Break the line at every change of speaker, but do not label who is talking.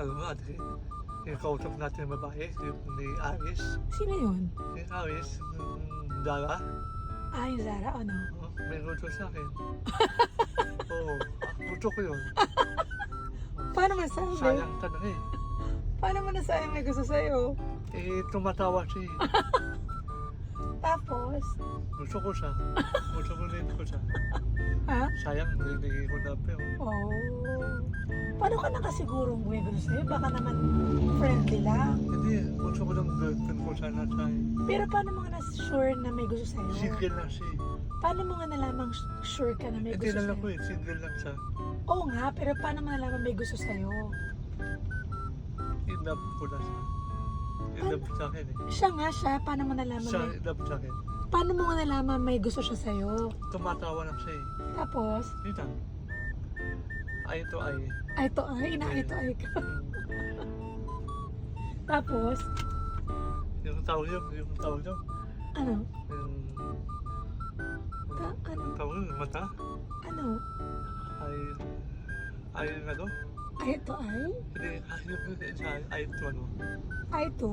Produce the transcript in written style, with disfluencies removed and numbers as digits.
ano nga, yung kausap natin ng babae, ni Aris.
Sino yun?
Si Aris, Dara.
Ah, yung Zara, ano?
May gusto sa akin. Oo, gusto ko yun.
Paano masabi?
Sayang talaga eh.
Paano mo nasabi may gusto sa'yo?
Tumatawa siya eh.
Tapos,
Gusto ko siya. Gusto ko rin ko siya.
ha?
Sayang, hindi ko na pero.
Oh. Paano ka nakasigurong may gusto sa'yo? Baka naman friendly lang.
Hindi, gusto ko ng girlfriend ko sana siya eh.
Pero paano mo nga na-sure na may gusto sa'yo?
Single lang siya eh.
Paano mo nga nalamang sure ka na may
Hindi
gusto
lang ako
sa'yo?
eh, single lang siya.
Oo nga, pero paano mo nalaman may gusto sa'yo?
In love ko na siya. In love sa akin eh.
Siya nga siya, paano mo nalaman
Siya
may...
in love sa akin.
Paano mo nga nalaman may gusto siya sa'yo?
Tumatawa lang siya eh.
Tapos,
Hindi lang. Ay to ay.
ay to ay, inaay to ay ka. Tapos,
Yung tawag yun, yung tawag yun.
ano?
Yung
Ano?
tawag yun, mata.
Ano?
Ay ano?
Ay to ay?
Hindi, ay to ano.
Ay to?